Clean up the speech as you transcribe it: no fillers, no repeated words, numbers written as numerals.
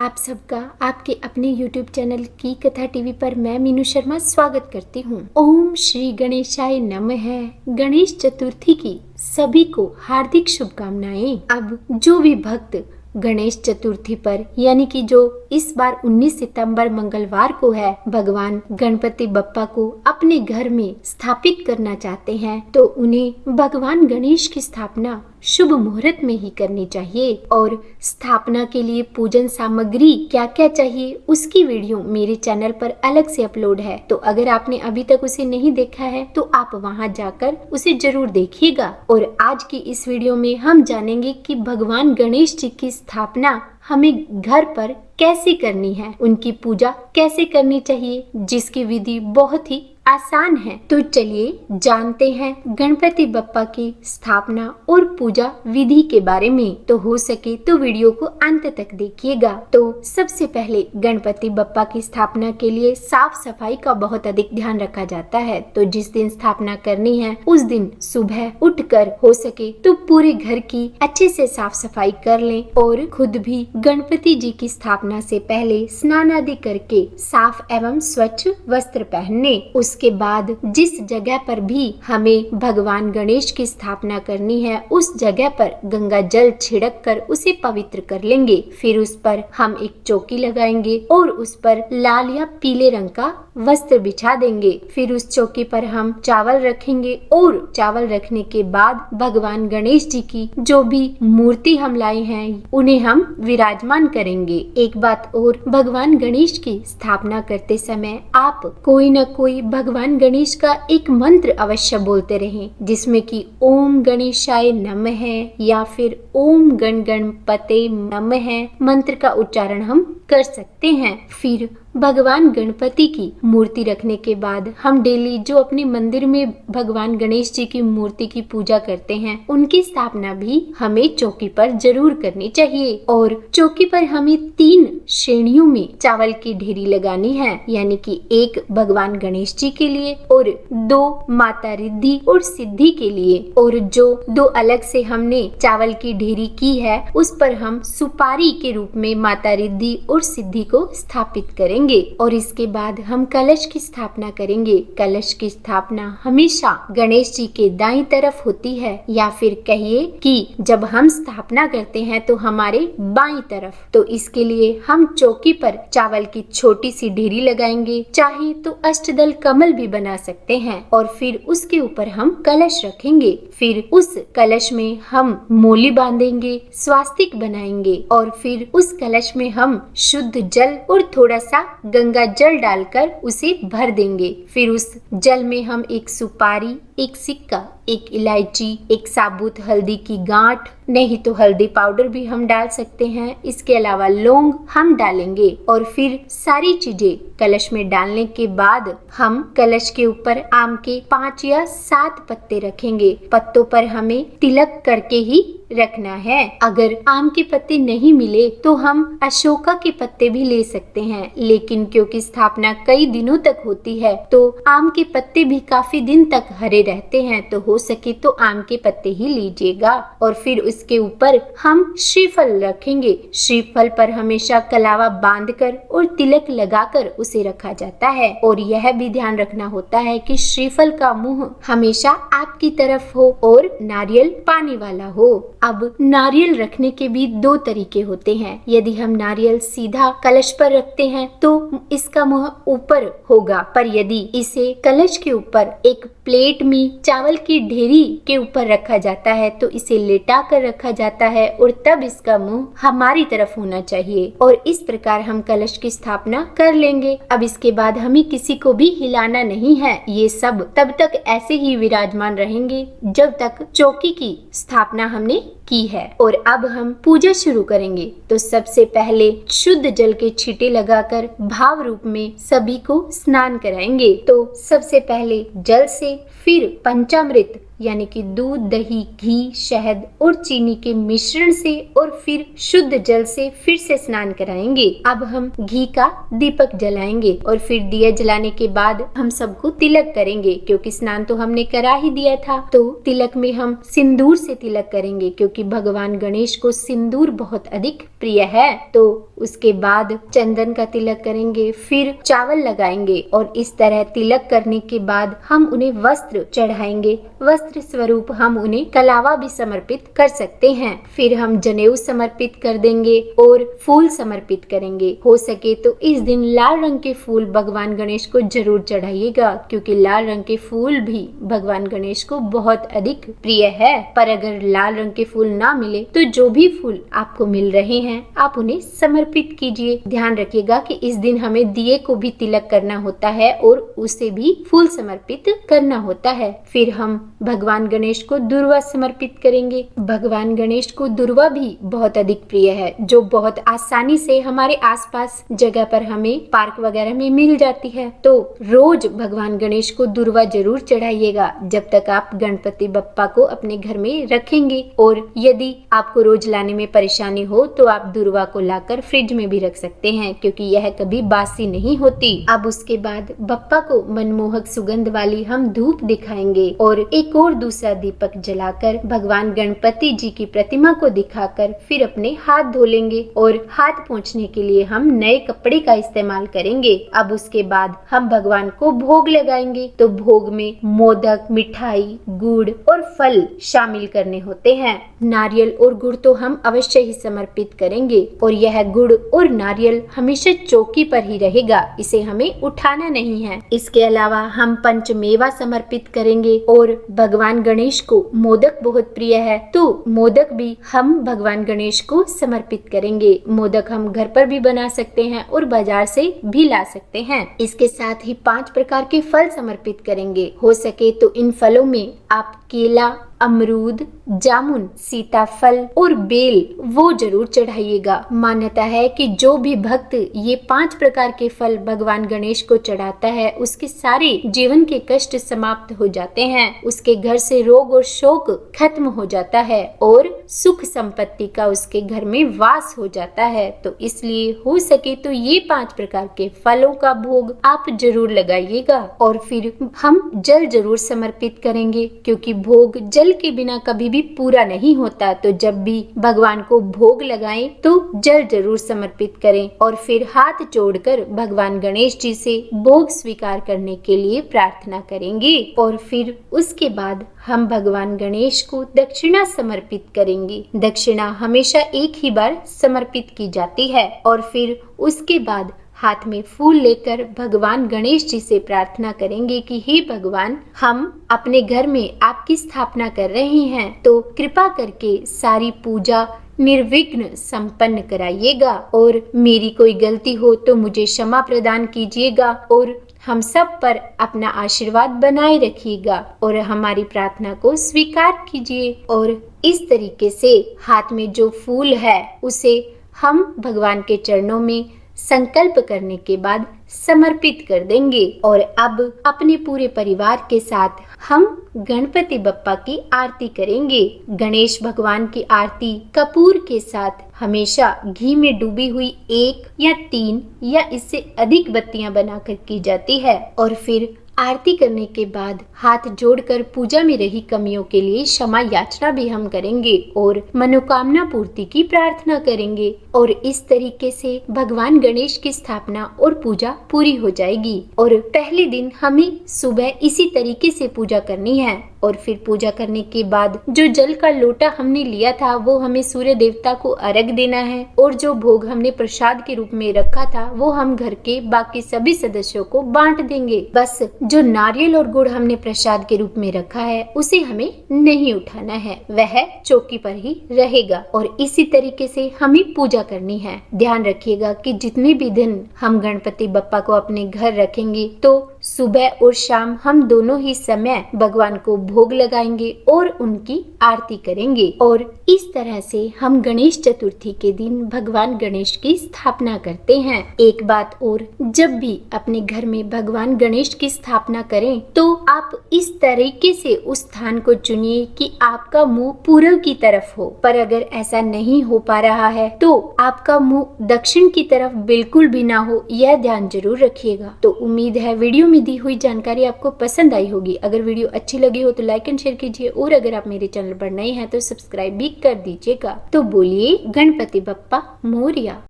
आप सबका आपके अपने YouTube चैनल की कथा टीवी पर मैं मीनू शर्मा स्वागत करती हूँ। ओम श्री गणेशाय नमः। गणेश चतुर्थी की सभी को हार्दिक शुभकामनाएं। अब जो भी भक्त गणेश चतुर्थी पर यानी कि जो इस बार 19 सितंबर मंगलवार को है, भगवान गणपति बप्पा को अपने घर में स्थापित करना चाहते हैं तो उन्हें भगवान गणेश की स्थापना शुभ मुहूर्त में ही करनी चाहिए। और स्थापना के लिए पूजन सामग्री क्या क्या चाहिए उसकी वीडियो मेरे चैनल पर अलग से अपलोड है, तो अगर आपने अभी तक उसे नहीं देखा है तो आप वहां जाकर उसे जरूर देखिएगा। और आज की इस वीडियो में हम जानेंगे कि भगवान गणेश जी की स्थापना हमें घर पर कैसे करनी है, उनकी पूजा कैसे करनी चाहिए, जिसकी विधि बहुत ही आसान है। तो चलिए जानते हैं गणपति बप्पा की स्थापना और पूजा विधि के बारे में। तो हो सके तो वीडियो को अंत तक देखिएगा। तो सबसे पहले गणपति बप्पा की स्थापना के लिए साफ सफाई का बहुत अधिक ध्यान रखा जाता है। तो जिस दिन स्थापना करनी है उस दिन सुबह उठकर हो सके तो पूरे घर की अच्छे से साफ सफाई कर लें और खुद भी गणपति जी की स्थापना से पहले स्नान आदि करके साफ एवं स्वच्छ वस्त्र पहने। उसके बाद जिस जगह पर भी हमें भगवान गणेश की स्थापना करनी है उस जगह पर गंगा जल छिड़क कर उसे पवित्र कर लेंगे। फिर उस पर हम एक चौकी लगाएंगे और उस पर लाल या पीले रंग का वस्त्र बिछा देंगे। फिर उस चौकी पर हम चावल रखेंगे और चावल रखने के बाद भगवान गणेश जी की जो भी मूर्ति हम लाए हैं उन्हें हम विराजमान करेंगे। एक बात और, भगवान गणेश की स्थापना करते समय आप कोई न कोई भगवान गणेश का एक मंत्र अवश्य बोलते रहें, जिसमें कि ओम गणेशाय नमः या फिर ओम गण गणपते नमः मंत्र का उच्चारण हम कर सकते हैं। फिर भगवान गणपति की मूर्ति रखने के बाद हम डेली जो अपने मंदिर में भगवान गणेश जी की मूर्ति की पूजा करते हैं उनकी स्थापना भी हमें चौकी पर जरूर करनी चाहिए। और चौकी पर हमें 3 श्रेणियों में चावल की ढेरी लगानी है, यानी कि एक भगवान गणेश जी के लिए और 2 माता रिद्धि और सिद्धि के लिए। और जो 2 अलग से हमने चावल की ढेरी की है उस पर हम सुपारी के रूप में माता रिद्धि और सिद्धि को स्थापित करेंगे। और इसके बाद हम कलश की स्थापना करेंगे। कलश की स्थापना हमेशा गणेश जी के दाईं तरफ होती है, या फिर कहिए कि जब हम स्थापना करते हैं तो हमारे बाईं तरफ। तो इसके लिए हम चौकी पर चावल की छोटी सी ढेरी लगाएंगे, चाहे तो अष्टदल कमल भी बना सकते हैं। और फिर उसके ऊपर हम कलश रखेंगे। फिर उस कलश में हम मोली बांधेंगे, स्वास्तिक बनाएंगे और फिर उस कलश में हम शुद्ध जल और थोड़ा सा गंगा जल डालकर उसे भर देंगे। फिर उस जल में हम एक सुपारी, एक सिक्का, एक इलायची, एक साबुत हल्दी की गांठ, नहीं तो हल्दी पाउडर भी हम डाल सकते हैं, इसके अलावा लौंग हम डालेंगे। और फिर सारी चीजें कलश में डालने के बाद हम कलश के ऊपर आम के 5 या 7 पत्ते रखेंगे। पत्तों पर हमें तिलक करके ही रखना है। अगर आम के पत्ते नहीं मिले तो हम अशोका के पत्ते भी ले सकते हैं, लेकिन क्योंकि स्थापना कई दिनों तक होती है तो आम के पत्ते भी काफी दिन तक हरे रहते हैं, तो हो सके तो आम के पत्ते ही लीजिएगा। और फिर उसके ऊपर हम श्रीफल रखेंगे। श्रीफल पर हमेशा कलावा बांधकर और तिलक लगाकर उसे रखा जाता है। और यह भी ध्यान रखना होता है कि श्रीफल का मुंह हमेशा आपकी तरफ हो और नारियल पानी वाला हो। अब नारियल रखने के भी 2 तरीके होते हैं। यदि हम नारियल सीधा कलश पर रखते हैं तो इसका मुंह ऊपर होगा, पर यदि इसे कलश के ऊपर एक प्लेट में चावल की ढेरी के ऊपर रखा जाता है तो इसे लेटा कर रखा जाता है और तब इसका मुंह हमारी तरफ होना चाहिए। और इस प्रकार हम कलश की स्थापना कर लेंगे। अब इसके बाद हमें किसी को भी हिलाना नहीं है। ये सब तब तक ऐसे ही विराजमान रहेंगे जब तक चौकी की स्थापना हमने की है। और अब हम पूजा शुरू करेंगे। तो सबसे पहले शुद्ध जल के छींटे लगाकर भाव रूप में सभी को स्नान कराएंगे। तो सबसे पहले जल से, फिर पंचामृत यानी कि दूध, दही, घी, शहद और चीनी के मिश्रण से और फिर शुद्ध जल से फिर से स्नान कराएंगे। अब हम घी का दीपक जलाएंगे और फिर दिया जलाने के बाद हम सबको तिलक करेंगे, क्योंकि स्नान तो हमने करा ही दिया था। तो तिलक में हम सिंदूर से तिलक करेंगे, क्योंकि भगवान गणेश को सिंदूर बहुत अधिक प्रिय है। तो उसके बाद चंदन का तिलक करेंगे, फिर चावल लगाएंगे और इस तरह तिलक करने के बाद हम उन्हें वस्त्र चढ़ाएंगे। वस्त्र स्वरूप हम उन्हें कलावा भी समर्पित कर सकते हैं। फिर हम जनेऊ समर्पित कर देंगे और फूल समर्पित करेंगे। हो सके तो इस दिन लाल रंग के फूल भगवान गणेश को जरूर चढ़ाइएगा, क्योंकि लाल रंग के फूल भी भगवान गणेश को बहुत अधिक प्रिय है। पर अगर लाल रंग के फूल ना मिले तो जो भी फूल आपको मिल रहे हैं आप उन्हें समर्पित कीजिए। ध्यान रखिएगा कि इस दिन हमें दिए को भी तिलक करना होता है और उसे भी फूल समर्पित करना होता है। फिर हम भगवान गणेश को दुर्वा समर्पित करेंगे। भगवान गणेश को दुर्वा भी बहुत अधिक प्रिय है, जो बहुत आसानी से हमारे आसपास जगह पर हमें पार्क वगैरह में मिल जाती है। तो रोज भगवान गणेश को दुर्वा जरूर चढ़ाइएगा जब तक आप गणपति बप्पा को अपने घर में रखेंगे। और यदि आपको रोज लाने में परेशानी हो तो आप दुर्वा को लाकर फ्रिज में भी रख सकते हैं, क्योंकि यह कभी बासी नहीं होती। अब उसके बाद बप्पा को मनमोहक सुगंध वाली हम धूप दिखाएंगे और एक और दूसरा दीपक जलाकर भगवान गणपति जी की प्रतिमा को दिखाकर फिर अपने हाथ धो लेंगे और हाथ पोंछने के लिए हम नए कपड़े का इस्तेमाल करेंगे। अब उसके बाद हम भगवान को भोग लगाएंगे। तो भोग में मोदक, मिठाई, गुड़ और फल शामिल करने होते हैं। नारियल और गुड़ तो हम अवश्य ही समर्पित करेंगे और यह गुड़ और नारियल हमेशा चौकी पर ही रहेगा, इसे हमें उठाना नहीं है। इसके अलावा हम पंचमेवा समर्पित करेंगे और भगवान गणेश को मोदक बहुत प्रिय है, तो मोदक भी हम भगवान गणेश को समर्पित करेंगे। मोदक हम घर पर भी बना सकते हैं और बाजार से भी ला सकते हैं। इसके साथ ही 5 प्रकार के फल समर्पित करेंगे। हो सके तो इन फलों में आप केला, अमरूद, जामुन, सीताफल और बेल वो जरूर चढ़ाइएगा। मान्यता है कि जो भी भक्त ये 5 प्रकार के फल भगवान गणेश को चढ़ाता है उसके सारे जीवन के कष्ट समाप्त हो जाते हैं, उसके घर से रोग और शोक खत्म हो जाता है और सुख संपत्ति का उसके घर में वास हो जाता है। तो इसलिए हो सके तो ये 5 प्रकार के फलों का भोग आप जरूर लगाइएगा। और फिर हम जल जरूर समर्पित करेंगे, क्योंकि भोग जल के बिना कभी भी पूरा नहीं होता। तो जब भी भगवान को भोग लगाएं तो जल जरूर समर्पित करें और फिर हाथ जोड़कर भगवान गणेश जी से भोग स्वीकार करने के लिए प्रार्थना करेंगे। और फिर उसके बाद हम भगवान गणेश को दक्षिणा समर्पित करेंगे। दक्षिणा हमेशा एक ही बार समर्पित की जाती है और फिर उसके बाद हाथ में फूल लेकर भगवान गणेश जी से प्रार्थना करेंगे कि हे भगवान, हम अपने घर में आपकी स्थापना कर रहे हैं, तो कृपा करके सारी पूजा निर्विघ्न संपन्न कराइएगा और मेरी कोई गलती हो तो मुझे क्षमा प्रदान कीजिएगा और हम सब पर अपना आशीर्वाद बनाए रखिएगा और हमारी प्रार्थना को स्वीकार कीजिए। और इस तरीके से हाथ में जो फूल है उसे हम भगवान के चरणों में संकल्प करने के बाद समर्पित कर देंगे। और अब अपने पूरे परिवार के साथ हम गणपति बप्पा की आरती करेंगे। गणेश भगवान की आरती कपूर के साथ हमेशा घी में डूबी हुई 1 या 3 या इससे अधिक बत्तियां बनाकर की जाती है। और फिर आरती करने के बाद हाथ जोड़कर पूजा में रही कमियों के लिए क्षमा याचना भी हम करेंगे और मनोकामना पूर्ति की प्रार्थना करेंगे। और इस तरीके से भगवान गणेश की स्थापना और पूजा पूरी हो जाएगी। और पहले दिन हमें सुबह इसी तरीके से पूजा करनी है और फिर पूजा करने के बाद जो जल का लोटा हमने लिया था वो हमें सूर्य देवता को अर्घ देना है और जो भोग हमने प्रसाद के रूप में रखा था वो हम घर के बाकी सभी सदस्यों को बांट देंगे। बस जो नारियल और गुड़ हमने प्रसाद के रूप में रखा है उसे हमें नहीं उठाना है, वह चौकी पर ही रहेगा। और इसी तरीके से हमें पूजा करनी है। ध्यान रखिएगा कि जितने भी दिन हम गणपति बप्पा को अपने घर रखेंगे तो सुबह और शाम हम दोनों ही समय भगवान को भोग लगाएंगे और उनकी आरती करेंगे। और इस तरह से हम गणेश चतुर्थी के दिन भगवान गणेश की स्थापना करते हैं। एक बात और, जब भी अपने घर में भगवान गणेश की स्थापना करें तो आप इस तरीके से उस स्थान को चुनिए कि आपका मुंह पूर्व की तरफ हो। पर अगर ऐसा नहीं हो पा रहा है तो आपका मुंह दक्षिण की तरफ बिल्कुल भी ना हो, यह ध्यान जरूर रखिएगा। तो उम्मीद है वीडियो में दी हुई जानकारी आपको पसंद आई होगी। अगर वीडियो अच्छी लगी हो तो लाइक एंड शेयर कीजिए और अगर आप मेरे चैनल पर नए हैं तो सब्सक्राइब भी कर दीजिएगा। तो बोलिए गणपति बप्पा मोरया।